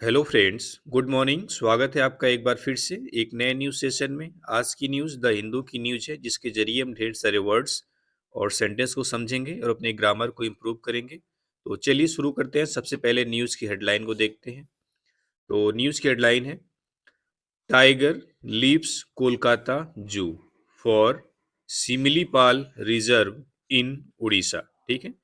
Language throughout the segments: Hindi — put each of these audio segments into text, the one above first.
Hello friends, good morning. स्वागत है आपका एक बार फिर से एक नए न्यूज़ सेशन में। आज की न्यूज़ द हिंदू की न्यूज़ है, जिसके जरिए हम ढेर सारे वर्ड्स और सेंटेंस को समझेंगे और अपने ग्रामर को इम्प्रूव करेंगे। तो चलिए शुरू करते हैं। सबसे पहले न्यूज़ की हेडलाइन को देखते हैं। तो न्यूज़ की हेडलाइन है, टाइगर लीव्स कोलकाता जू for Similipal reserve in Orissa. ठीक है।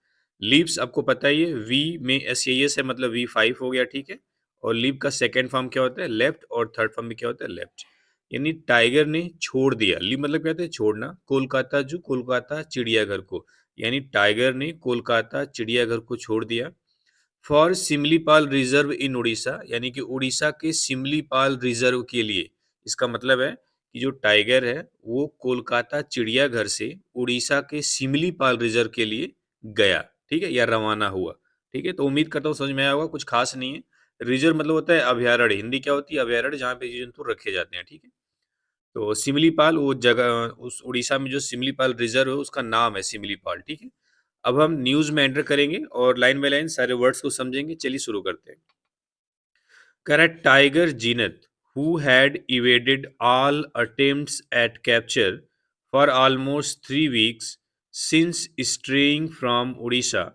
लीव्स आपको पता ही है, वी में एस है, मतलब V5 हो गया। ठीक है। और लीव का सेकेंड फॉर्म क्या होता है? लेफ्ट। और थर्ड फॉर्म में क्या होता है? लेफ्ट। यानी टाइगर ने छोड़ दिया। लीव मतलब क्या होता है? छोड़ना। कोलकाता जू, कोलकाता चिड़ियाघर को। यानी टाइगर ने कोलकाता चिड़ियाघर को छोड़ दिया for Similipal reserve in Orissa, यानी कि उड़ीसा के सिमलीपाल रिजर्व के लिए। इसका मतलब है कि जो टाइगर है वो कोलकाता चिड़ियाघर से उड़ीसा के सिमलीपाल रिजर्व के लिए गया। ठीक है, या रवाना हुआ। ठीक है, तो उम्मीद करता हूँ समझ में आया होगा। कुछ खास नहीं है। रिजर्व मतलब होता है अभयारण्य। हिंदी क्या होती है? अभयारण्य, जहाँ पे जीव जंतु रखे जाते हैं। ठीक है। तो सिमलीपाल वो जगह, उस उड़ीसा में जो सिमलीपाल रिजर्व है उसका नाम है सिमलीपाल। ठीक है। अब हम न्यूज़ में एंटर करेंगे और लाइन बाय लाइन सारे वर्ड्स को समझेंगे। चलिए शुरू करते हैं। Correct, tiger Zeenat, who had evaded all attempts at capture for almost 3 weeks since straying from Odisha,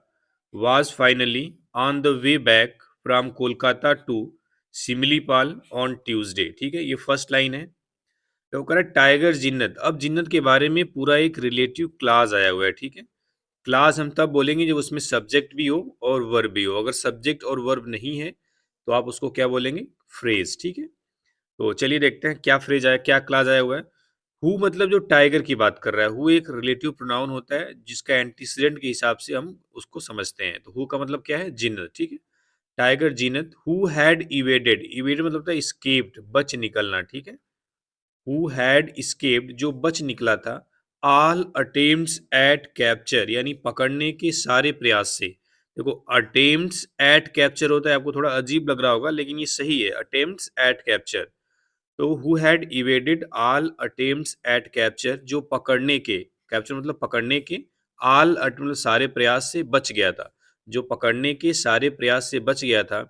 was finally on the way back from Kolkata to Similipal on Tuesday। ठीक है, ये फर्स्ट लाइन है। तो करेक्ट, टाइगर जिन्नत। अब जिन्नत के बारे में पूरा एक रिलेटिव क्लास आया हुआ है। ठीक है। क्लास हम तब बोलेंगे जब उसमें सब्जेक्ट भी हो और वर्ब भी हो। अगर सब्जेक्ट और वर्ब नहीं है तो आप उसको क्या बोलेंगे? फ्रेज। ठीक है। तो चलिए देखते हैं क्या फ्रेज आया, क्या क्लास आया हुआ है। हु मतलब जो टाइगर की बात कर रहा है, हु एक रिलेटिव प्रोनाउन होता है जिसका एंटीसीडेंट के हिसाब से हम उसको समझते हैं। तो हु का मतलब क्या है? जिन्नत। ठीक है। Tiger Zeenat who had evaded, evaded मतलब होता है स्केप्ड, बच निकलना। ठीक है। हु हैड escaped जो बच निकला था, ऑल अटेम्प्ट्स एट कैप्चर यानी पकड़ने के सारे प्रयास से। देखो, अटेम्प्ट्स एट कैप्चर होता है, आपको थोड़ा अजीब लग रहा होगा लेकिन ये सही है, अटेम्प्ट्स एट कैप्चर। तो who had evaded all attempts at capture, जो पकड़ने के, कैप्चर मतलब पकड़ने के, ऑल मतलब सारे प्रयास से बच गया था, जो पकड़ने के सारे प्रयास से बच गया था।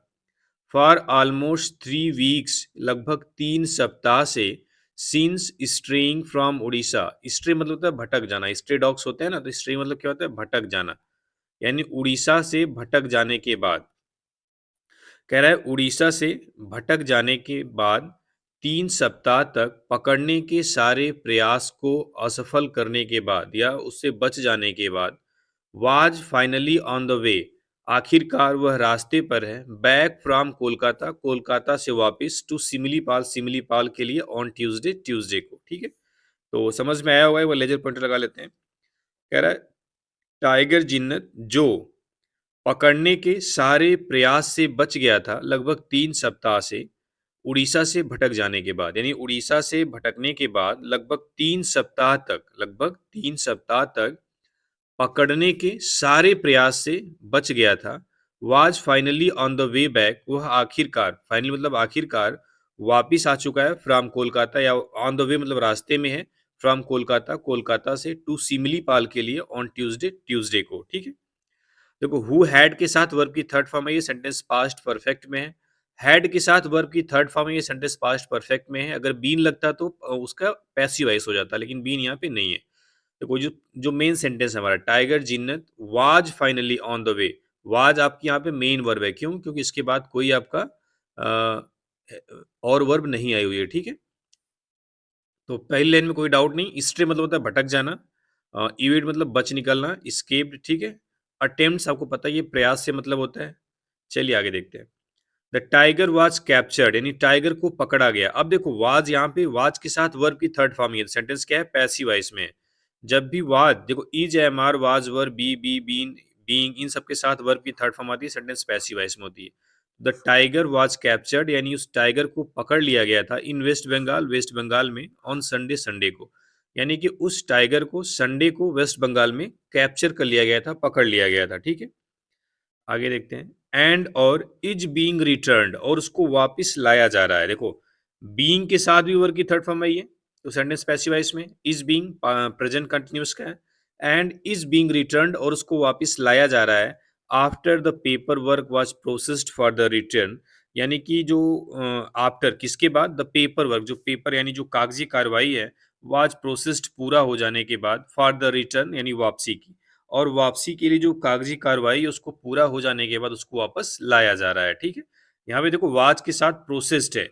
फॉर ऑलमोस्ट 3 वीक्स लगभग 3 सप्ताह से, since straying from Orissa. Stray मतलब होता है भटक जाना। स्ट्रे डॉग्स होते हैं ना, तो स्ट्रे मतलब क्या होता है? भटक जाना। यानी उड़ीसा से भटक जाने के बाद, कह रहा है उड़ीसा से भटक जाने के बाद 3 सप्ताह तक पकड़ने के सारे प्रयास को असफल करने के बाद या उससे बच जाने के बाद, वाज फाइनली ऑन द वे, आखिरकार वह रास्ते पर है, बैक फ्रॉम कोलकाता, कोलकाता से वापस, टू सिमलीपाल, सिमलीपाल के लिए, ऑन ट्यूसडे, ट्यूसडे को। ठीक है। तो समझ में आया होगा, वो लेजर पॉइंटर लगा लेते हैं। कह रहा है टाइगर जिन्नत जो पकड़ने के सारे प्रयास से बच गया था लगभग 3 सप्ताह से, उड़ीसा से भटक जाने के बाद, यानी उड़ीसा से भटकने के बाद लगभग 3 सप्ताह तक पकड़ने के सारे प्रयास से बच गया था। Was finally on the way back, वह आखिरकार, फाइनली मतलब आखिरकार, वापिस आ चुका है फ्रॉम कोलकाता, या ऑन द वे मतलब रास्ते में है, फ्रॉम कोलकाता, कोलकाता से, टू सिमलीपाल के लिए, ऑन ट्यूसडे, ट्यूसडे को। ठीक है। देखो, हु हैड के साथ वर्ब की थर्ड फॉर्म है, ये सेंटेंस पास्ट परफेक्ट में है। हैड के साथ वर्ब की थर्ड फॉर्म है, ये सेंटेंस पास्ट परफेक्ट में है। अगर बीन लगता तो उसका पैसिव वॉइस हो जाता, लेकिन बीन यहाँ पे नहीं है। देखो, जो जो मेन सेंटेंस है हमारा, tiger Zeenat was finally on the way. Was आपकी यहाँ पे मेन वर्ब है। क्यों? क्योंकि इसके बाद कोई आपका और वर्ब नहीं आई हुई है। ठीक है। तो पहली लाइन में कोई डाउट नहीं। स्ट्रे मतलब होता है भटक जाना, इवेड मतलब बच निकलना, स्केप्ड। ठीक है। अटेम्प्ट्स आपको पता है ये प्रयास से मतलब होता है। चलिए आगे देखते हैं। द टाइगर वाज कैप्चर्ड, यानी टाइगर को पकड़ा गया। अब देखो, वाज यहाँ पे, वाज के साथ वर्ब की थर्ड फॉर्म है। सेंटेंस क्या है? पैसिव वॉइस में है। जब भी वाज, देखो, is, am, are, was, were, be, been, being, इन सबके साथ वर्ब की थर्ड फॉर्म आती है, सेंटेंस पैसिव वॉइस में होती है। द टाइगर वाज कैप्चर्ड, यानी उस टाइगर को पकड़ लिया गया था, इन वेस्ट बंगाल, वेस्ट बंगाल में, ऑन संडे, संडे को। यानी कि उस टाइगर को संडे को वेस्ट बंगाल में कैप्चर कर लिया गया था, पकड़ लिया गया था। ठीक है। आगे देखते हैं। एंड और इज बीइंग रिटर्न्ड, और उसको वापस लाया जा रहा है। देखो, बीइंग के साथ भी वर्ब की थर्ड फॉर्म आई है, तो सेंटेंस पैसिव वॉइस में। इज बीइंग प्रेजेंट कंटिन्यूअस का है। एंड इज बीइंग रिटर्न्ड, और उसको वापस लाया जा रहा है, after the paper work was processed for the return, यानी कि जो आफ्टर किसके बाद द पेपर वर्क, जो पेपर यानी जो कागजी कार्रवाई है, वाज प्रोसेस्ड पूरा हो जाने के बाद फॉर द रिटर्न यानी वापसी की, और वापसी के लिए जो कागजी कार्रवाई है उसको पूरा हो जाने के बाद उसको वापस लाया जा रहा है, ठीक है। यहाँ पे देखो वाज के साथ प्रोसेस्ड है,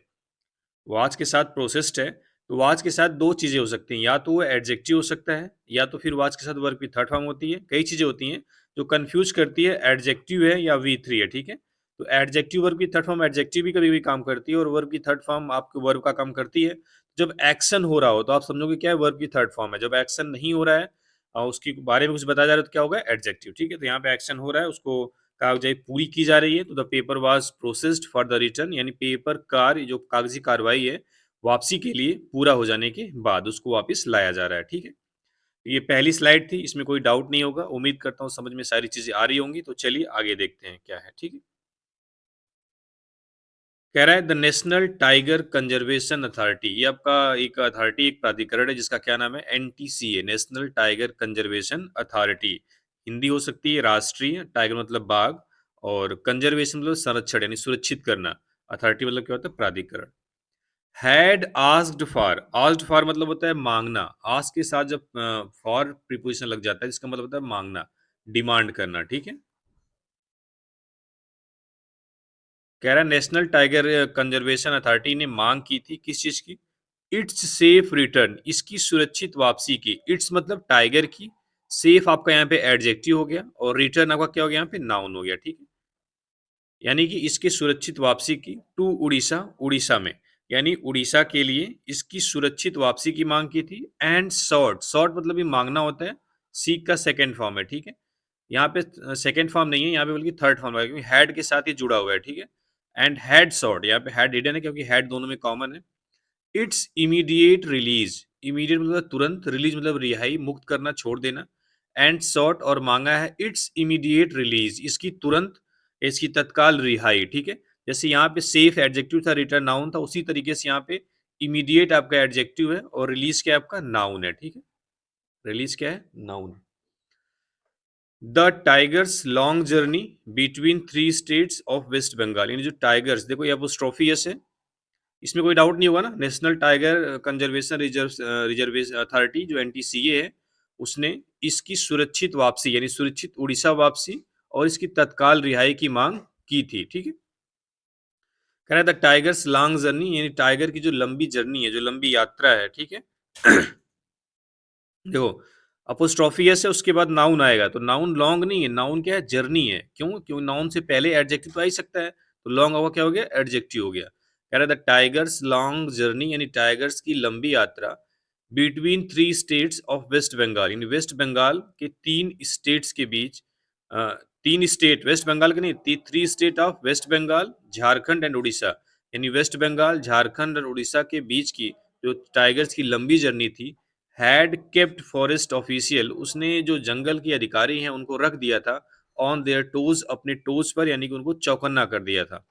वाच के साथ प्रोसेस्ड है, तो वाच के साथ 2 चीज़ें हो सकती हैं, या तो वो एडजेक्टिव हो सकता है, या तो फिर वाच के साथ वर्ब की थर्ड फॉर्म होती है। कई चीज़ें होती हैं, जो कन्फ्यूज़ करती है एडजेक्टिव है या वी3 है, ठीक है? तो एडजेक्टिव वर्ब की थर्ड फॉर्म एडजेक्टिव भी कभी-कभी काम करती है और वर्ब की थर्ड फॉर्म आपके वर्ब का काम करती है। जब एक्शन हो रहा हो, तो आप समझोगे क्या है वर्ब की थर्ड फॉर्म है। जब एक्शन नहीं हो रहा है उसके बारे में कुछ बताया जा रहा है तो क्या होगा एडजेक्टिव, ठीक है? तो यहाँ पे एक्शन हो रहा है उसको कागज़ाई पूरी की जा रही है, तो the paper was processed for the return यानी पेपर कार्य जो कागज़ी कार्रवाई है वापसी के लिए पूरा हो जाने के बाद उसको वापस लाया जा रहा है, ठीक है? ये पहली स्लाइड थी, इसमें कोई डाउट नहीं होगा। उम्मीद करता हूँ समझ में सारी चीज़ें आ रही होंगी, तो चलिए आगे देखते हैं क्या है, ठीक है? कह रहा है the national tiger conservation authority, ये आपका एक अथॉरिटी, एक प्राधिकरण है जिसका क्या नाम है NTCA, national tiger conservation authority. Hindi हो सकती है राष्ट्रीय, टाइगर मतलब बाघ, और कंजर्वेशन मतलब संरक्षण यानी सुरक्षित करना, अथॉरिटी मतलब क्या होता है प्राधिकरण। Had asked for, asked for मतलब होता है मांगना, आस्क के साथ जब फॉर प्रीपोजिशन लग जाता है जिसका मतलब होता है मांगना, डिमांड करना, ठीक है। कह रहा है नेशनल टाइगर कंजर्वेशन अथॉरिटी ने मांग की थी किस चीज की, इट्स सेफ रिटर्न, इसकी सुरक्षित वापसी की। इट्स मतलब टाइगर की, सेफ आपका यहाँ पे एडजेक्टिव हो गया और रिटर्न आपका क्या हो गया यहाँ पे नाउन हो गया, ठीक है। यानी कि इसकी सुरक्षित वापसी की टू उड़ीसा, उड़ीसा में, यानी उड़ीसा के लिए इसकी सुरक्षित वापसी की मांग की थी। एंड सॉर्ट, सॉर्ट मतलब ये मांगना होता है, सीक का सेकंड फॉर्म है, ठीक है। यहाँ पे सेकंड फॉर्म नहीं है, यहाँ पे बल्कि थर्ड फॉर्म है क्योंकि हैड के साथ ही जुड़ा हुआ है, ठीक है। एंड हैड सॉर्ट, यहाँ पे हैड हिडन है क्योंकि हैड दोनों में कॉमन है। इट्स इमीडिएट रिलीज, इमीडिएट मतलब तुरंत, रिलीज मतलब रिहाई, मुक्त करना, छोड़ देना। एंड सॉट और मांगा है इट्स इमीडिएट रिलीज, इसकी तुरंत, इसकी तत्काल रिहाई, ठीक है। जैसे यहाँ पे सेफ एडजेक्टिव था, रिटर्न नाउन था, उसी तरीके से यहाँ पे इमीडिएट आपका एडजेक्टिव है और रिलीज क्या है आपका नाउन है, ठीक है। रिलीज क्या है noun. The tigers long journey between 3 states of West Bengal, यानी जो टाइगर्स, देखो ये अपोस्ट्रोफियस है, इसमें कोई डाउट नहीं होगा ना। National tiger conservation reservation authority जो एनटीसीए है, उसने इसकी सुरक्षित वापसी यानी सुरक्षित उड़ीसा वापसी और इसकी तत्काल रिहाई की मांग की थी, ठीक है। कह रहा है द टाइगर्स लॉन्ग जर्नी, यानी टाइगर की जो लंबी जर्नी है, जो लंबी यात्रा है, ठीक है। देखो अपोस्ट्रोफियस है उसके बाद नाउन आएगा, तो नाउन लॉन्ग नहीं है, नाउन क्या है जर्नी है। क्यों? क्यों नाउन से पहले एडजेक्टिव तो आ ही सकता है, तो लॉन्ग होगा क्या हो गया एडजेक्टिव हो गया। कह रहा है द टाइगर्स लॉन्ग जर्नी, यानी टाइगर्स की लंबी यात्रा between 3 states of West Bengal, यानी वेस्ट बंगाल के 3 स्टेट्स के बीच, 3 स्टेट वेस्ट बंगाल के नहीं, 3 state of West Bengal, Jharkhand and Orissa, यानी वेस्ट बंगाल, झारखंड और उड़ीसा के बीच की जो टाइगर्स की लंबी जर्नी थी, हैड केप्ट फॉरेस्ट ऑफिशियल, उसने जो जंगल के अधिकारी हैं उनको रख दिया था ऑन देयर टोज, अपने टोज पर, यानी कि उनको चौकन्ना कर दिया था।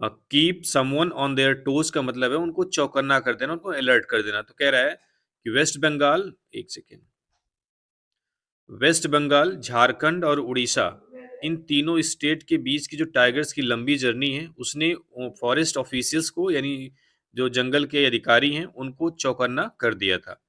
Keep someone on their toes का मतलब है उनको चौकन्ना कर देना, उनको अलर्ट कर देना। तो कह रहा है कि वेस्ट बंगाल, एक सेकेंड, वेस्ट बंगाल, झारखंड और उड़ीसा, इन तीनों स्टेट के बीच की जो टाइगर्स की लंबी जर्नी है, उसने फॉरेस्ट ऑफिशियल्स को, यानी जो जंगल के अधिकारी हैं उनको चौकन्ना कर दिया था।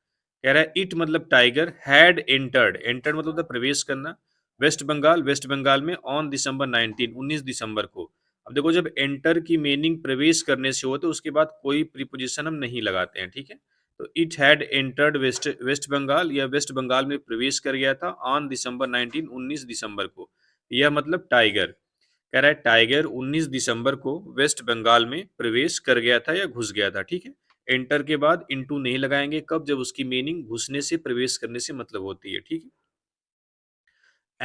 कह रहा है इट मतलब टाइगर, हैड एंटर्ड, एंटर्ड मतलब होता है प्रवेश करना, वेस्ट बंगाल, वेस्ट बंगाल में ऑन दिसंबर 19, 19 दिसंबर को। अब देखो जब एंटर की मीनिंग प्रवेश करने से हो तो उसके बाद कोई प्रीपोजिशन हम नहीं लगाते हैं, ठीक है। तो it had entered West West Bengal, या वेस्ट बंगाल में प्रवेश कर गया था ऑन दिसंबर 19, 19 दिसंबर को। यह मतलब टाइगर, कह रहा है टाइगर 19 दिसंबर को वेस्ट बंगाल में प्रवेश कर गया था या घुस गया था, ठीक है। एंटर के बाद इनटू नहीं लगाएंगे, कब? जब उसकी मीनिंग घुसने से, प्रवेश करने से मतलब होती है, ठीक है।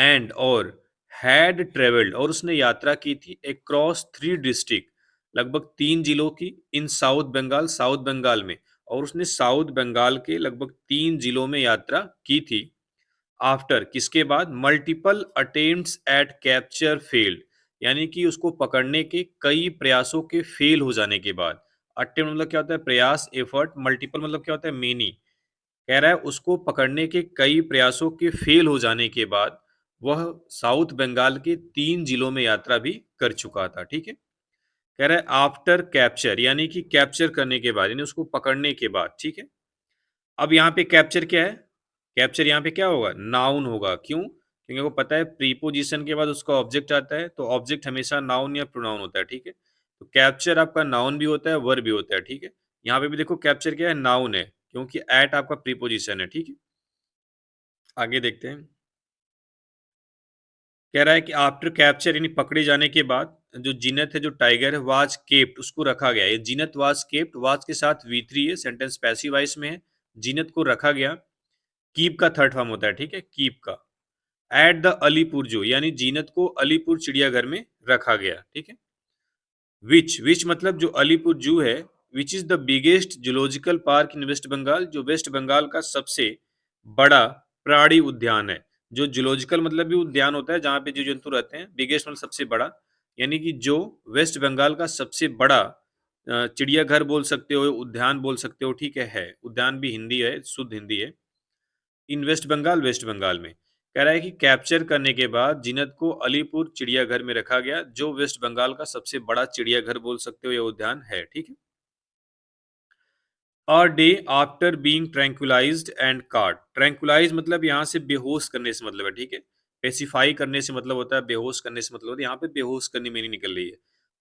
एंड और हैड ट्रेवल्ड, और उसने यात्रा की थी अक्रॉस 3 डिस्ट्रिक्ट, लगभग 3 जिलों की, इन साउथ बंगाल, साउथ बंगाल में, और उसने साउथ बंगाल के लगभग 3 जिलों में यात्रा की थी। आफ्टर किसके बाद? Multiple attempts at capture failed, यानी कि उसको पकड़ने के कई प्रयासों के फेल हो जाने के बाद। अटेम्प्ट मतलब क्या होता है प्रयास, एफर्ट, मल्टीपल मतलब क्या होता है मेनी। कह रहा है उसको पकड़ने के कई प्रयासों के फेल हो जाने के बाद वह साउथ बंगाल के 3 जिलों में यात्रा भी कर चुका था, ठीक है। कह रहा है आफ्टर कैप्चर, यानी कि कैप्चर करने के बाद, यानी उसको पकड़ने के बाद, ठीक है। अब यहाँ पे कैप्चर क्या है? कैप्चर यहाँ पे क्या होगा? नाउन होगा। क्यों? क्योंकि आपको पता है प्रीपोजिशन के बाद उसका ऑब्जेक्ट आता है, तो ऑब्जेक्ट हमेशा नाउन या प्रोनाउन होता है, ठीक है। तो कैप्चर आपका नाउन भी होता है, वर्ब भी होता है, ठीक है। यहाँ पे भी देखो कैप्चर क्या है? नाउन है, क्योंकि एट आपका प्रीपोजिशन है, ठीक है। आगे देखते हैं। कह रहा है कि आफ्टर कैप्चर, यानी पकड़े जाने के बाद, जो जीनत है, जो टाइगर है, वाज केप्ट, उसको रखा गया। ये जीनत वाज केप्ट, वाज के साथ V3 है, सेंटेंस पैसिव वॉइस में है। जीनत को रखा गया। कीप का थर्ड फॉर्म होता है, ठीक है, कीप का। एट द अलीपुर जू, यानी जीनत को अलीपुर चिड़ियाघर में रखा गया, ठीक है। विच मतलब जो अलीपुर जू है, which is the biggest zoological park in West Bengal, जो वेस्ट बंगाल का सबसे बड़ा प्राणी उद्यान है। जो जूलॉजिकल मतलब भी उद्यान होता है जहाँ पे जीव जंतु रहते हैं, बिगेस्ट मतलब सबसे बड़ा, यानी कि जो वेस्ट बंगाल का सबसे बड़ा चिड़ियाघर बोल सकते हो, उद्यान बोल सकते हो, ठीक है। उद्यान भी हिंदी है, शुद्ध हिंदी है। इन वेस्ट बंगाल, वेस्ट बंगाल में। कह रहा है कि कैप्चर करने के बाद जीनत को अलीपुर चिड़ियाघर में रखा गया, जो वेस्ट बंगाल का सबसे बड़ा चिड़ियाघर बोल सकते हो या उद्यान है, ठीक है। A day after being tranquilized and caught. Tranquilize मतलब यहाँ से बेहोश करने से मतलब है, ठीक है। पेसिफाई करने से मतलब होता है, बेहोश करने से मतलब होता है, यहाँ पे बेहोश करने में नहीं निकल रही है।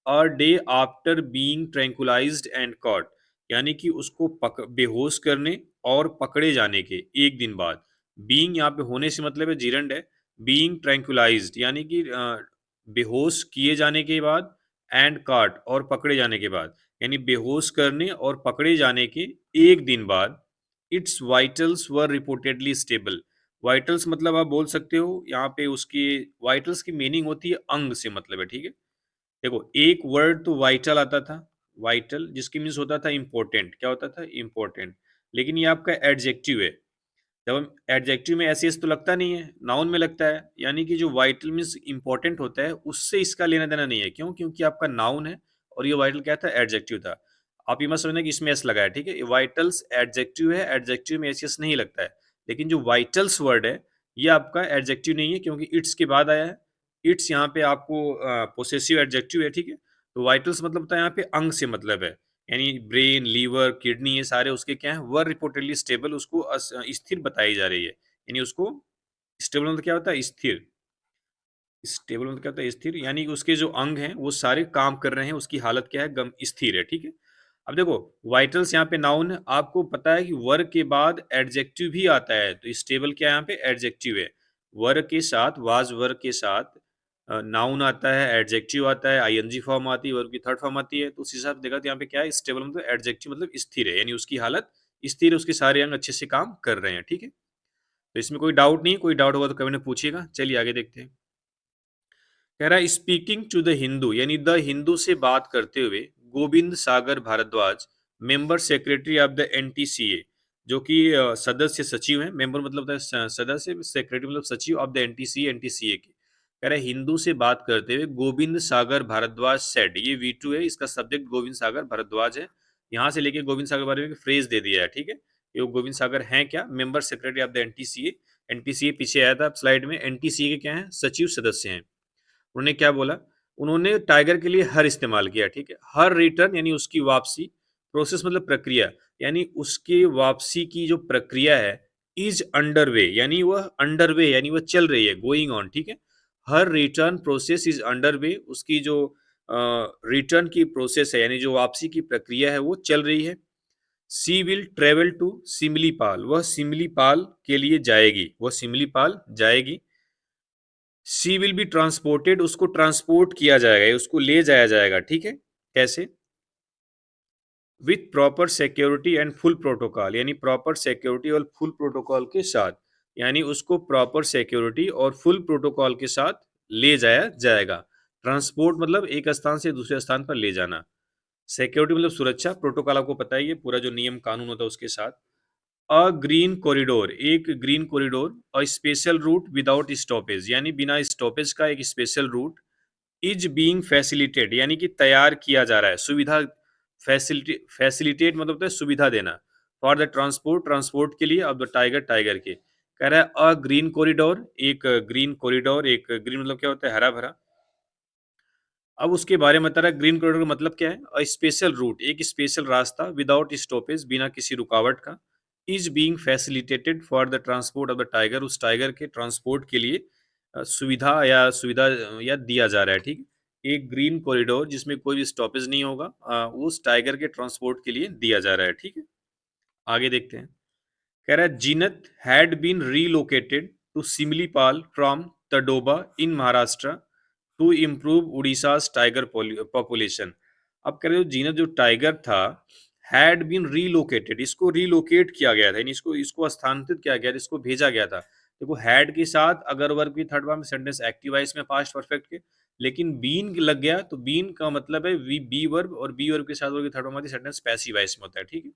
A day after being tranquilized and caught, यानी कि उसको बेहोश करने और पकड़े जाने के एक दिन बाद। बीइंग यहाँ पे होने से मतलब है जीरंड है। बीइंग ट्रैंक्विलाइज्ड यानी कि बेहोश किए जाने के बाद, एंड कॉट और पकड़े जाने के बाद, यानी बेहोश करने और पकड़े जाने के एक दिन बाद, it's vitals were reportedly stable. Vitals मतलब आप बोल सकते हो यहाँ पे उसकी, वाइटल्स की मीनिंग होती है अंग से मतलब है, ठीक है। देखो एक वर्ड तो वाइटल आता था, वाइटल जिसकी मीन्स होता था इंपॉर्टेंट, क्या होता था? इंपॉर्टेंट। लेकिन ये आपका एडजेक्टिव है। जब हम एडजेक्टिव में ऐसे तो लगता नहीं है, नाउन में लगता है, यानी कि जो वाइटल मीन्स इंपॉर्टेंट होता है उससे इसका लेना देना नहीं है। क्यों? क्योंकि आपका नाउन है और ये वाइटल क्या था? एडजेक्टिव था। आप ये मत समझना कि इसमें एस लगा है, ठीक है। वाइटल्स एडजेक्टिव है, एडजेक्टिव में एस नहीं लगता है। लेकिन जो वाइटल्स वर्ड है ये आपका एडजेक्टिव नहीं है, क्योंकि इट्स के बाद आया है। इट्स यहाँ पे आपको पोसेसिव एडजेक्टिव है, ठीक है। तो वाइटल्स मतलब होता है यहाँ पे अंग से मतलब है, यानी ब्रेन, लीवर, किडनी, ये सारे उसके क्या है? वर रिपोर्टेडली स्टेबल, उसको स्थिर बताई जा रही है। यानी उसको स्टेबल मतलब क्या होता है? स्थिर। स्टेबल मतलब क्या होता है? स्थिर, यानी कि उसके जो अंग हैं वो सारे काम कर रहे हैं, उसकी हालत क्या है? गम स्थिर है, ठीक है। अब देखो वाइटल्स यहाँ पे नाउन है, आपको पता है कि वर्ग के बाद एडजेक्टिव भी आता है, तो स्टेबल क्या है? यहाँ पे एडजेक्टिव है। वर्ग के साथ, वाज वर्ग के साथ नाउन आता है, एडजेक्टिव आता है, आईएनजी फॉर्म आती है, वर्ब की थर्ड फॉर्म आती है। तो उस हिसाब से देखा तो यहाँ पे क्या है? स्टेबल मतलब एडजेक्टिव मतलब स्थिर है, यानी उसकी हालत स्थिर है, उसके सारे अंग अच्छे से काम कर रहे हैं, ठीक है। तो इसमें कोई डाउट नहीं है, कोई डाउट होगा तो कमेंट में पूछिएगा। चलिए आगे देखते हैं। कह रहा है स्पीकिंग टू द हिंदू, यानी द हिंदू से बात करते हुए Govind Sagar Bhardwaj, member secretary of the NTCA, जो कि सदस्य सचिव हैं। मेंबर मतलब होता है सदस्य, सेक्रेटरी मतलब सचिव ऑफ द एनटीसीए, एनटीसीए के। कह रहा है हिंदू से बात करते हुए गोविंद सागर भारद्वाज सेड, ये V2 है, इसका सब्जेक्ट गोविंद सागर भारद्वाज है। यहाँ से लेके गोविंद सागर बारे में फ्रेज दे दिया है, ठीक है। ये गोविंद सागर हैं क्या? Member secretary of the NTCA. NTCA पीछे आया था स्लाइड में, एनटीसीए के क्या है? सचिव सदस्य हैं। उन्होंने क्या बोला? उन्होंने टाइगर के लिए हर इस्तेमाल किया, ठीक है। हर रिटर्न यानी उसकी वापसी, प्रोसेस मतलब प्रक्रिया, यानी उसके वापसी की जो प्रक्रिया है, इज अंडर वे, यानी वह अंडर वे यानी वह चल रही है, गोइंग ऑन, ठीक है। Her return process is under way, उसकी जो रिटर्न की प्रोसेस है यानी जो वापसी की प्रक्रिया है वो चल रही है। सी विल ट्रेवल टू सिमलीपाल, वह सिमलीपाल के लिए जाएगी, वह सिमलीपाल जाएगी। शी विल बी ट्रांसपोर्टेड, उसको ट्रांसपोर्ट किया जाएगा, उसको ले जाया जाएगा, ठीक है। कैसे? With proper security and full protocol, यानी प्रॉपर सिक्योरिटी और फुल प्रोटोकॉल के साथ, यानी उसको प्रॉपर सिक्योरिटी और फुल प्रोटोकॉल के साथ ले जाया जाएगा। ट्रांसपोर्ट मतलब एक स्थान से दूसरे स्थान पर ले जाना। सिक्योरिटी मतलब सुरक्षा, प्रोटोकॉल आपको पता ही है, पूरा जो नियम कानून होता है उसके साथ। अ ग्रीन कॉरिडोर, एक green corridor. A special route without stoppage, यानी बिना स्टॉपेज का एक special route. Is being facilitated, यानी कि तैयार किया जा रहा है, सुविधा। फैसिलिटेट मतलब होता है सुविधा देना। फॉर द ट्रांसपोर्ट, ट्रांसपोर्ट के लिए, अब द टाइगर, टाइगर के। कह रहा है अ ग्रीन कॉरिडोर, एक ग्रीन कॉरिडोर, एक ग्रीन मतलब क्या होता है? हरा भरा। अब उसके बारे में बता रहा है, ग्रीन कॉरिडोर का मतलब क्या है? अ स्पेशल रूट, एक स्पेशल रास्ता विदाउट स्टॉपेज, बिना किसी रुकावट का, is being facilitated for the transport of the tiger, उस टाइगर के ट्रांसपोर्ट के लिए सुविधा या दिया जा रहा है, ठीक है। एक ग्रीन कॉरिडोर जिसमें कोई भी स्टॉपेज नहीं होगा, उस टाइगर के ट्रांसपोर्ट के लिए दिया जा रहा है, ठीक है। आगे देखते हैं। कह रहा है Zeenat had been relocated to Similipal from Tadoba in Maharashtra to improve उड़ीसा's टाइगर पॉपुलेशन। अब कह रहे हो जीनत जो टाइगर था, हैड बीन रीलोकेटेड, इसको रीलोकेट किया गया था, यानी इसको इसको स्थानांतरित किया गया था, इसको भेजा गया था। देखो हैड के साथ अगर वर्ब की थर्ड फॉर्म में सेंटेंस एक्टिव है इसमें पास्ट परफेक्ट के, लेकिन बीन लग गया तो बीन का मतलब है बी वर्ब, और बी वर्ब के साथ वर्ब की थर्ड फॉर्म आती है सेंटेंस पैसिव वॉइस में होता है, ठीक है।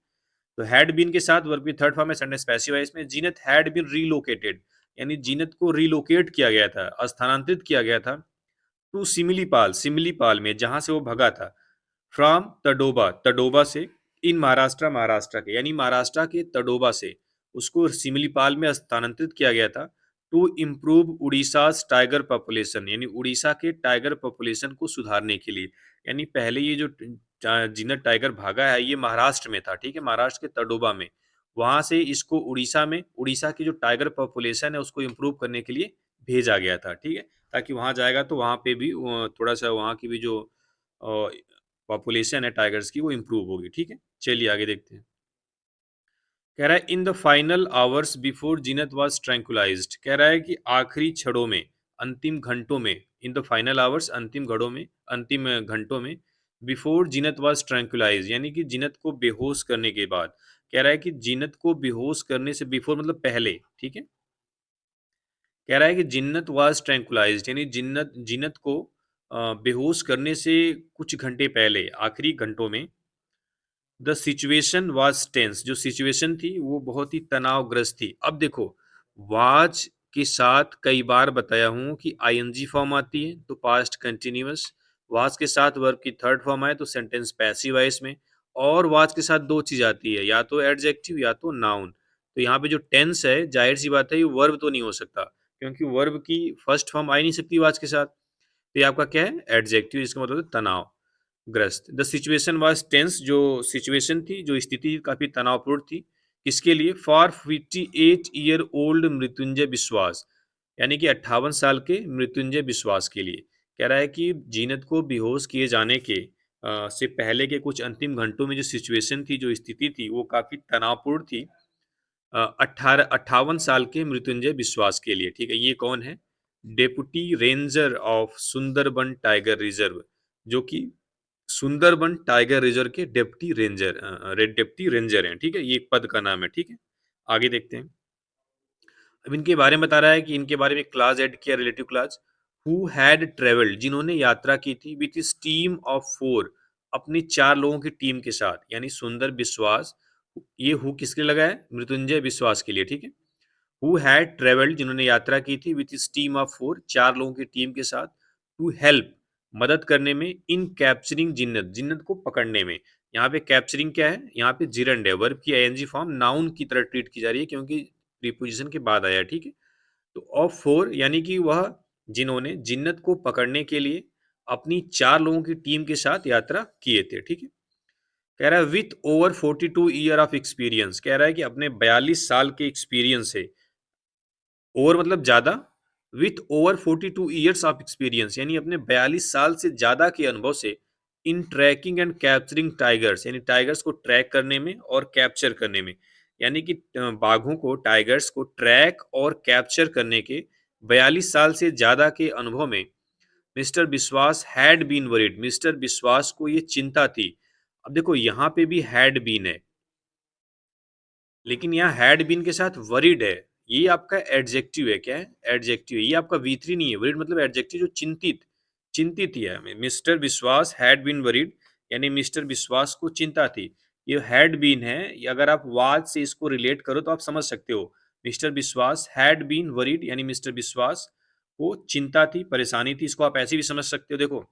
तो हैड बीन के साथ वर्ब की थर्ड फॉर्म है सेंटेंस पैसिव वॉइस में। जीनत हैड बीन रीलोकेटेड, यानी जीनत को रीलोकेट किया गया था, स्थानांतरित किया गया था टू सिमिलीपाल, सिमिलीपाल में जहां से वो भगा था, फ्रॉम तडोबा, तडोबा से, इन महाराष्ट्र, महाराष्ट्र के, यानी महाराष्ट्र के तडोबा से उसको सिमिलीपाल में स्थानांतरित किया गया था to improve Orissa tiger population, यानी उड़ीसा के टाइगर पॉपुलेशन को सुधारने के लिए। यानी पहले ये जो जिनत टाइगर भागा है ये महाराष्ट्र में था, ठीक है, महाराष्ट्र के तडोबा में, वहां से इसको उड़ीसा में, उड़ीसा की जो टाइगर पॉपुलेशन है उसको इम्प्रूव करने के लिए भेजा गया था, ठीक है, ताकि वहां जाएगा तो वहां पे भी थोड़ा सा वहां की भी जो पॉपुलेशन है टाइगर्स की वो इम्प्रूव होगी, ठीक है। चलिए आगे देखते हैं। कह रहा है in the final hours before Zeenat was tranquillised, कह रहा है कि आखिरी क्षणों में, अंतिम घंटों में, इन द फाइनल आवर्स, अंतिम घड़ों में, अंतिम घंटों में, बिफोर जीनत वाज ट्रैंकुलाइज, यानी कि जीनत को बेहोश करने के बाद। कह रहा है कि जीनत को बेहोश करने से बिफोर मतलब पहले, ठीक है। कह रहा है कि जिन्नत वाज ट्रैंकुलाइज्ड, यानी जिन्नत जिन्नत को बेहोश करने से कुछ घंटे पहले, आखिरी घंटों में, द सिचुएशन वाज टेंस, जो सिचुएशन थी वो बहुत ही तनावग्रस्त थी। अब देखो वाज के साथ कई बार बताया हूं कि आईएनजी फॉर्म आती है तो पास्ट कंटिन्यूअस, वाज के साथ वर्ब की थर्ड फॉर्म आए तो सेंटेंस पैसिव है इसमें, और वाज के साथ दो चीज आती है, या तो एडजेक्टिव या तो नाउन। तो यहाँ पे जो टेंस है जाहिर सी बात है ये वर्ब तो नहीं हो सकता, क्योंकि वर्ब की फर्स्ट फॉर्म आ ही नहीं सकती वाज के साथ। तो ये आपका क्या है? एडजेक्टिव, इसका मतलब है तनाव ग्रस्त। द सिचुएशन वाज टेंस, जो सिचुएशन थी, जो स्थिति काफी तनावपूर्ण थी। किसके लिए? फॉर 58-ईयर-ओल्ड मृत्युंजय विश्वास, यानी कि 58 साल के मृत्युंजय विश्वास के लिए। कह रहा है कि जीनत को बेहोश किए जाने के से पहले के कुछ अंतिम घंटों में जो सिचुएशन थी, जो स्थिति थी, वो काफी तनावपूर्ण थी 58 साल के मृत्युंजय विश्वास के लिए, ठीक है। ये कौन है? Deputy ranger of Sundarban tiger reserve, जो कि सुंदरबन टाइगर रिजर्व के डेप्टी रेंजर हैं, ठीक है, ये एक पद का नाम है, ठीक है। आगे देखते हैं। अब इनके बारे में बता रहा है कि इनके बारे में क्लास ऐड किया, relative class, who had travelled, जिन्होंने यात्रा की थी, विथ हिज टीम ऑफ 4, अपनी 4 लोगों की टीम के साथ, यानी सुंदर विश्वास, ये हु किसके लिए लगा है? मृत्युंजय विश्वास के लिए, ठीक है। हु हैड ट्रेवल्ड, जिन्होंने यात्रा की थी, विथ हिज टीम ऑफ 4, 4 लोगों की टीम के साथ, टू हेल्प, मदद करने में, इन कैप्चरिंग जिन्नत, जिन्नत को पकड़ने में। यहाँ पे कैप्चरिंग क्या है? यहाँ पे जिरंड है, वर्ब की आईएनजी फॉर्म नाउन की तरह ट्रीट की जा रही है क्योंकि प्रीपोजिशन के बाद आया, ठीक है। तो ऑफ 4 यानी कि वह जिन्होंने जिन्नत को पकड़ने के लिए अपनी 4 लोगों की टीम के साथ यात्रा किए थे, ठीक है। कह रहा है with over 42 year of experience, कह रहा है कि अपने 42 साल के एक्सपीरियंस से, ओवर मतलब ज्यादा, with over 42 years of experience, यानी अपने 42 साल से ज्यादा के अनुभव से, इन ट्रैकिंग एंड कैप्चरिंग टाइगर्स, यानी टाइगर्स को ट्रैक करने में और कैप्चर करने में, यानी कि बाघों को, टाइगर्स को ट्रैक और कैप्चर करने के 42 साल से ज्यादा के अनुभव में, मिस्टर विश्वास हैड बीन वरीड, मिस्टर विश्वास को ये चिंता थी। अब देखो यहाँ पे भी हैड बीन है, लेकिन यहाँ हैड बीन के साथ वरीड है, ये आपका एडजेक्टिव है। क्या है? एडजेक्टिव है, ये आपका V3 नहीं है। वरीड मतलब एडजेक्टिव जो चिंतित, चिंतित ही है। मिस्टर विश्वास हैड बीन वरीड, यानी मिस्टर विश्वास को चिंता थी। ये हैड बीन है, ये अगर आप वाज से इसको रिलेट करो तो आप समझ सकते हो। मिस्टर विश्वास हैड बीन वरीड, यानी मिस्टर विश्वास को चिंता थी, परेशानी थी। इसको आप ऐसे भी समझ सकते हो। देखो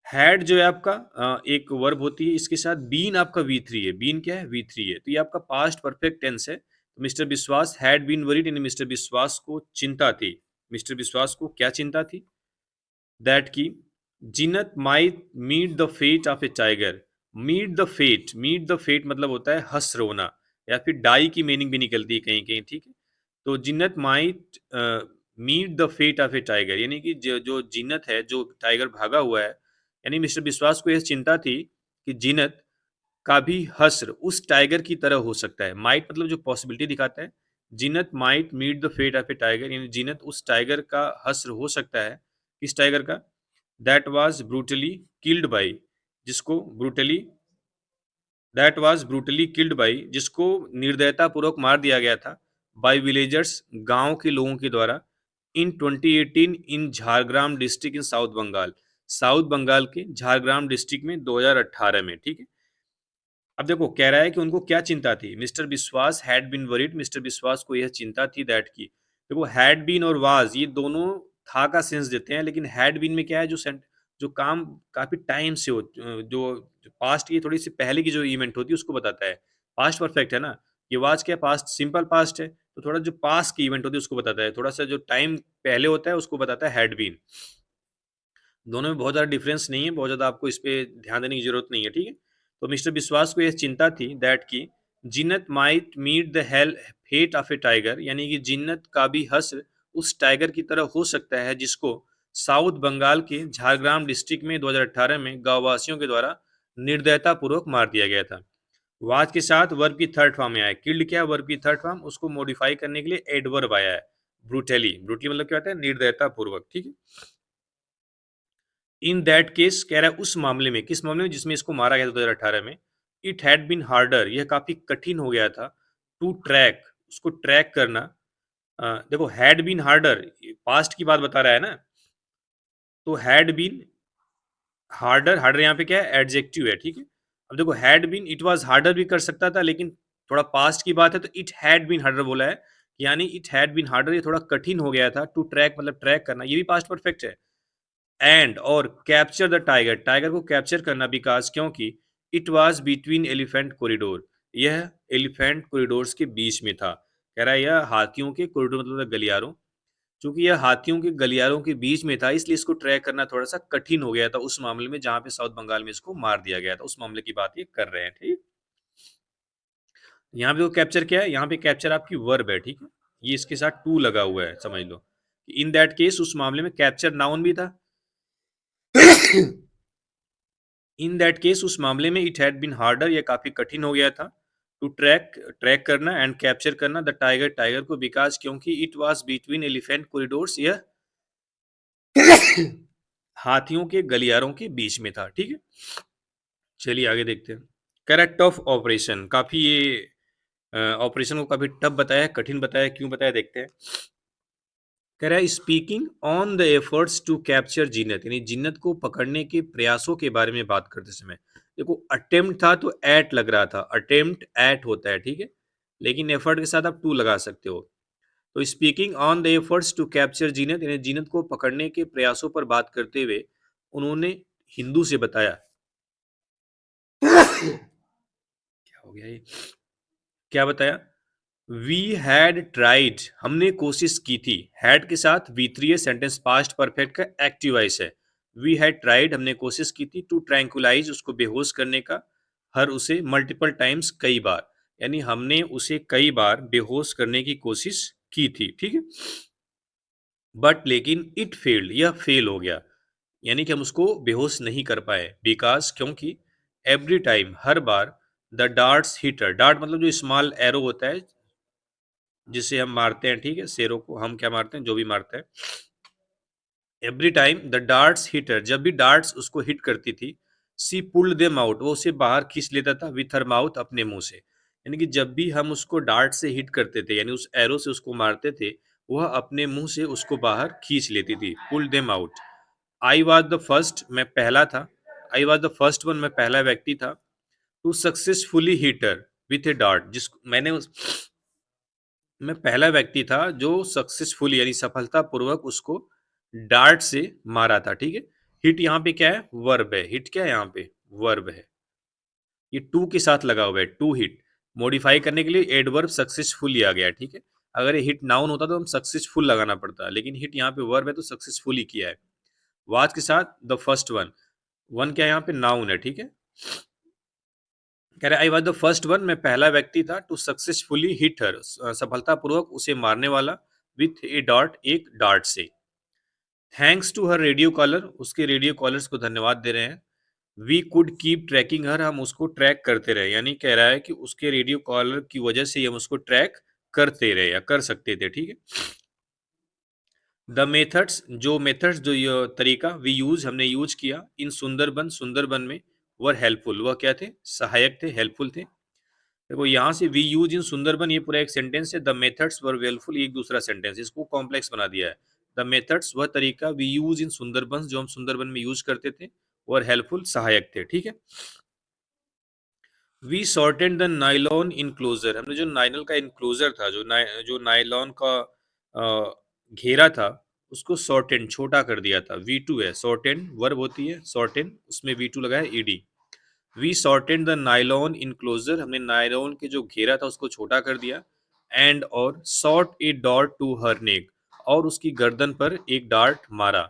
हैड जो है आपका एक वर्ब होती है, इसके साथ बीन आपका V3 है। बीन क्या है? V3 है, तो ये आपका पास्ट परफेक्ट टेंस है। तो मिस्टर विश्वास हैड बीन वरीड, यानी मिस्टर विश्वास को चिंता थी। मिस्टर विश्वास को क्या चिंता थी? दैट की Zeenat might meet the fate of a tiger. Meet the fate मतलब होता है हश्र होना, या फिर डाई की मीनिंग भी निकलती है कहीं कहीं, ठीक है। तो Zeenat might meet the fate of a tiger, यानी कि जो जो जीनत है, जो टाइगर भागा हुआ है, यानी मिस्टर विश्वास को यह चिंता थी कि जीनत का भी हश्र उस टाइगर की तरह हो सकता है। माइट मतलब जो पॉसिबिलिटी दिखाता है, Zeenat might meet the fate of a tiger, यानी जीनत उस टाइगर का हश्र हो सकता है। किस टाइगर का? That was brutally killed by, जिसको brutally that was brutally killed by, जिसको निर्दयता पूर्वक मार दिया गया था, बाई विलेजर्स, गांव के लोगों के द्वारा, in 2018 in Jhargram district in south Bengal के झारग्राम डिस्ट्रिक्ट में 2018 में, ठीक है। अब देखो कह रहा है कि उनको क्या चिंता थी, मिस्टर विश्वास हैड बीन वरीड, मिस्टर विश्वास को यह चिंता थी दैट की। देखो हैड बीन और वाज ये दोनों था का सेंस देते हैं, लेकिन हैड बीन में क्या है, जो काम काफी टाइम से हो, जो पास्ट की थोड़ी सी पहले की जो इवेंट होती है उसको बताता है। पास्ट परफेक्ट है ना, ये वाज क्या, पास्ट सिंपल पास्ट है, तो थोड़ा जो पास्ट की इवेंट होती है उसको बताता है, थोड़ा सा जो टाइम पहले होता है उसको बताता है हैड बीन। दोनों में बहुत ज़्यादा डिफरेंस नहीं है, बहुत ज़्यादा आपको इस पे ध्यान देने की ज़रूरत नहीं है, ठीक है। तो मिस्टर विश्वास को यह चिंता थी दैट की Zeenat might meet the hell fate of a tiger, यानी कि जिन्नत का भी हश्र उस टाइगर की तरह हो सकता है, जिसको साउथ बंगाल के झारग्राम डिस्ट्रिक्ट में 2018 में गांववासियों के द्वारा निर्दयता पूर्वक मार दिया गया था। वाज के साथ वर्ब की थर्ड फॉर्म में आया, किल्ड क्या वर्ब की थर्ड फॉर्म, उसको मॉडिफाई करने के लिए एडवर्ब आया है, ब्रूटली मतलब क्या होता है, निर्दयता पूर्वक, ठीक है। इन दैट केस कह रहा है उस मामले में, किस मामले में, जिसमें इसको मारा गया था 2018 में, इट हैड बीन हार्डर, यह काफी कठिन हो गया था, टू ट्रैक, उसको ट्रैक करना। देखो हैड बीन हार्डर पास्ट की बात बता रहा है ना, तो हैड बीन हार्डर, हार्डर यहाँ पे क्या है, एडजेक्टिव है, ठीक है। अब देखो had been, it was harder भी कर सकता था, लेकिन थोड़ा पास्ट की बात है तो इट हैड बीन हार्डर बोला है, यानी इट हैड बीन हार्डर, ये थोड़ा कठिन हो गया था, टू ट्रैक मतलब ट्रैक करना, ये भी पास्ट परफेक्ट है। एंड और कैप्चर द टाइगर, टाइगर को कैप्चर करना, बिकॉज क्योंकि it was between elephant corridor, यह एलिफेंट कॉरिडोर्स के बीच में था। कह रहा है यह हाथियों के कॉरिडोर मतलब गलियारों, क्योंकि यह हाथियों के गलियारों के बीच में था, इसलिए इसको ट्रैक करना थोड़ा सा कठिन हो गया था उस मामले में जहां पे साउथ बंगाल में इसको मार दिया गया था, उस मामले की बात ये कर रहे हैं, ठीक। यहाँ पे वो कैप्चर क्या है, यहाँ पे कैप्चर आपकी वर्ब है, ठीक है। ये इसके साथ टू लगा हुआ है, समझ लो। इन दैट केस उस मामले में कैप्चर नाउन भी था। इन दैट केस उस मामले में इट हैड बीन हार्डर, यह काफी कठिन हो गया था, टू ट्रैक, ट्रैक करना, एंड कैप्चर करना द टाइगर, टाइगर को, बिकॉज क्योंकि it was between elephant corridors, यह हाथियों के गलियारों के बीच में था, ठीक है। चलिए आगे देखते हैं। करेक्ट ऑफ ऑपरेशन, काफी ये ऑपरेशन को काफी टफ बताया है, कठिन बताया है, क्यों बताया देखते हैं। कह रहा है speaking on the efforts to capture Zeenat, यानी जिन्नत को पकड़ने के प्रयासों के बारे में बात करते समय, देखो अटेम्प्ट था तो एट लग रहा था, अटेम्प्ट एट होता है, ठीक है, लेकिन एफर्ट के साथ आप टू लगा सकते हो। तो speaking on the efforts to capture Zeenat, यानी जीनत को पकड़ने के प्रयासों पर बात करते हुए उन्होंने हिंदू से बताया। क्या हो गया ये, क्या बताया, वी हैड ट्राइड, हमने कोशिश की थी, हैड के साथ V3 है, सेंटेंस पास्ट परफेक्ट का एक्टिव वॉइस है। वी हैड ट्राइड, हमने कोशिश की थी, टू ट्रैंकुलाइज, उसको बेहोश करने का, हर उसे मल्टीपल टाइम्स, कई बार, यानी हमने उसे कई बार बेहोश करने की कोशिश की थी, ठीक है। बट लेकिन इट फेल्ड, यह फेल हो गया, यानी कि हम उसको बेहोश नहीं कर पाए, बिकॉज क्योंकि एवरी टाइम, हर बार, द डार्ट्स हिटर, डार्ट मतलब जो स्मॉल एरो होता है जिसे हम मारते हैं, ठीक है, शेरों को हम क्या मारते हैं, जो भी मारते हैं, every time the darts hitter, जब भी डार्ट्स उसको हिट करती थी, सी पुल्ड देम आउट, वो उसे बाहर खींच लेता था, विथ हर माउथ, अपने मुंह से, यानी कि जब भी हम उसको डार्ट से हिट करते थे, यानी उस एरो से उसको मारते थे, वह अपने मुंह से उसको बाहर खींच लेती थी, pulled them out. I was the first, मैं पहला था, I was the first one, मैं पहला व्यक्ति था, to successfully hitter with a dart, जिस मैंने मैं पहला व्यक्ति था जो सक्सेसफुली यानी सफलतापूर्वक उसको डार्ट से मारा था, ठीक है। हिट यहाँ पे क्या है, वर्ब है, हिट क्या है यहाँ पे, वर्ब है, ये टू के साथ लगा हुआ है, टू हिट, मॉडिफाई करने के लिए एडवर्ब सक्सेसफुली आ गया, ठीक है। अगर ये हिट नाउन होता तो हम सक्सेसफुल लगाना पड़ता, लेकिन हिट यहाँ पे वर्ब है तो सक्सेसफुली किया है। वाज के साथ द फर्स्ट वन, वन क्या है यहाँ पे, नाउन है, ठीक है। कह रहा है I was the first one, मैं पहला व्यक्ति था टू सक्सेसफुली हिट हर, सफलतापूर्वक उसे मारने वाला, विथ ए डॉट, एक डार्ट से। Thanks to her radio collar, उसके रेडियो कॉलर्स को धन्यवाद दे रहे हैं। We could keep tracking her, हम उसको ट्रैक करते रहे, यानी कह रहा है कि उसके रेडियो कॉलर की वजह से ही हम उसको ट्रैक करते रहे या कर सकते थे, ठीक है। द मेथड्स, जो मेथड्स, जो ये तरीका, वी यूज, हमने यूज किया, इन सुंदरबन, सुंदरबन में, वर हेल्पफुल, वह क्या थे, सहायक थे, हेल्पफुल थे। देखो यहाँ से वी यूज इन सुंदरबन, ये पूरा एक सेंटेंस है, द मेथड्स वर हेल्पफुल एक दूसरा सेंटेंस, इसको कॉम्प्लेक्स बना दिया है। द मेथड्स, वह तरीका, वी यूज इन सुंदरबन, जो हम सुंदरबन में यूज करते थे, वर हेल्पफुल, सहायक थे, ठीक है। We sorted the nylon enclosure, हमने जो नाइलॉन का इनक्लोजर था, जो नाइलॉन का घेरा था, उसको सॉर्टेड, छोटा कर दिया था। V2 है, सॉर्टेड वर्ब होती है, सॉर्टेड, उसमें V2 लगा है, ed। We sorted the nylon enclosure, हमने नाइलॉन के जो घेरा था उसको छोटा कर दिया। एंड और सॉट ए डॉट टू हर नेक, और उसकी गर्दन पर एक डार्ट मारा,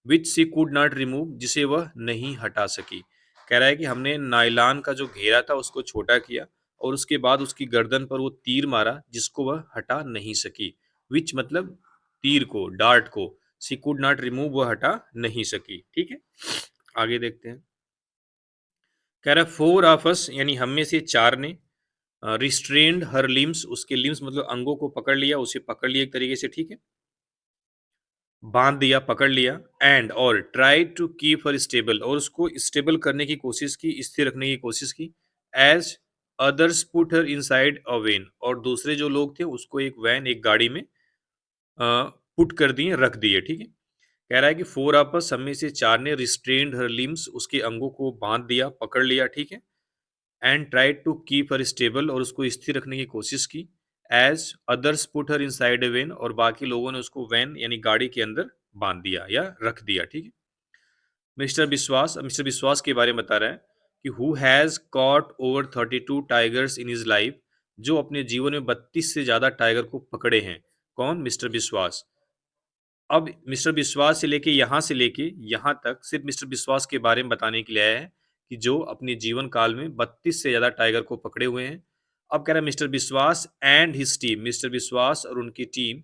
which she could not remove, जिसे वह नहीं हटा सकी। कह रहा है कि हमने नायलान का जो घेरा था उसको छोटा किया, और उसके बाद उसकी गर्दन पर वो तीर मारा जिसको वह हटा नहीं सकी। विच मतलब तीर को, डार्ट को, सी कुड नॉट रिमूव, वह हटा नहीं सकी, ठीक है। आगे देखते हैं। कह रहा है फोर ऑफ अस, यानी हम में से चार ने, रिस्ट्रेन्ड हर लिम्स, उसके लिम्स मतलब अंगों को पकड़ लिया, उसे पकड़ लिया एक तरीके से, ठीक है, बांध दिया, पकड़ लिया। एंड और try to keep her stable, और उसको स्टेबल करने की कोशिश की, स्थिर रखने की कोशिश की। As others put her inside a van, और दूसरे जो लोग थे उसको एक वैन, एक गाड़ी में पुट कर दिए, रख दिए, ठीक है। कह रहा है कि फोर आपस, हम में से चार ने, रिस्ट्रेन्ड हर लिम्स, उसके अंगों को बांध दिया, पकड़ लिया, ठीक है। And tried to keep her stable, और उसको स्थिर रखने की कोशिश की। As others put her inside a van, और बाकी लोगों ने उसको वैन यानी गाड़ी के अंदर बांध दिया या रख दिया, ठीक है। मिस्टर विश्वास के बारे में बता रहा है कि who has caught over 32 tigers in his life, जो अपने जीवन में 32 से ज्यादा टाइगर को पकड़े हैं। कौन, मिस्टर विश्वास। अब मिस्टर विश्वास से लेके यहाँ तक सिर्फ मिस्टर विश्वास के बारे में बताने के लिए आया है कि जो अपने जीवन काल में 32 से ज्यादा टाइगर को पकड़े हुए हैं। अब कह रहा है मिस्टर विश्वास एंड हिज टीम, मिस्टर विश्वास और उनकी टीम,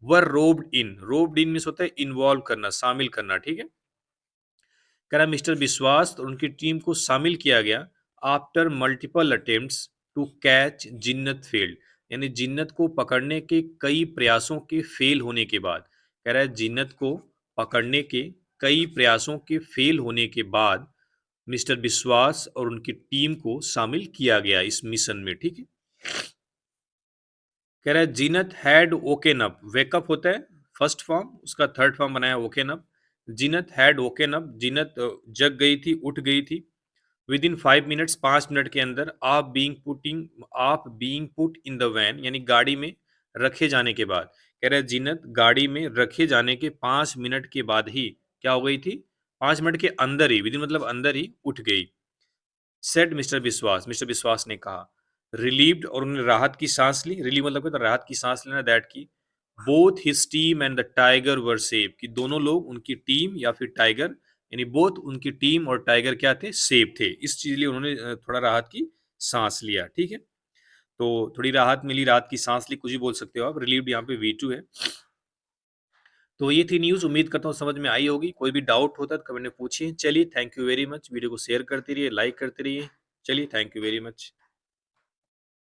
वर रोब्ड इन मीन्स होता है इन्वॉल्व करना, शामिल करना, ठीक है। कह रहा है मिस्टर विश्वास और उनकी टीम को शामिल किया गया after multiple attempts to catch Zeenat failed, यानी जिन्नत को पकड़ने के कई प्रयासों के फेल होने के बाद। कह रहा है जिन्नत को पकड़ने के कई प्रयासों के फेल होने के बाद मिस्टर विश्वास और उनकी टीम को शामिल किया गया इस मिशन में, ठीक है। कह रहा है Zeenat had woken up, wake up होता है फर्स्ट फॉर्म, उसका थर्ड फॉर्म बनाया woken up. Zeenat had woken up, Zeenat जग गई थी, उठ गई थी। विद इन 5 मिनट्स, 5 मिनट के अंदर, आप being put in the van, यानी गाड़ी में रखे जाने के बाद। कह रहा है जीनत गाड़ी में रखे जाने के 5 मिनट के बाद ही क्या हो गई थी, 5 मिनट के अंदर ही, विद इन मतलब अंदर ही उठ गई। सेड मिस्टर विश्वास ने कहा। रिलीव्ड, और उन्होंने राहत की सांस ली, रिलीव मतलब क्या, तो राहत की सांस लेना, दैट की both his team and the tiger were safe, कि दोनों लोग, उनकी टीम या फिर टाइगर, यानी बोथ उनकी टीम और टाइगर क्या थे, सेफ थे। इस चीज लिए उन्होंने थोड़ा राहत की सांस लिया, ठीक है। तो थोड़ी राहत मिली, राहत की सांस ली, कुछ भी बोल सकते हो आप। रिलीव्ड यहाँ पे V2 है। तो ये थी न्यूज़, उम्मीद करता हूँ समझ में आई होगी। कोई भी डाउट होता है तो कमेंट में पूछिए। चलिए, thank you very much. Video को शेयर करते रहिए, लाइक करते रहिए। चलिए, थैंक यू वेरी मच।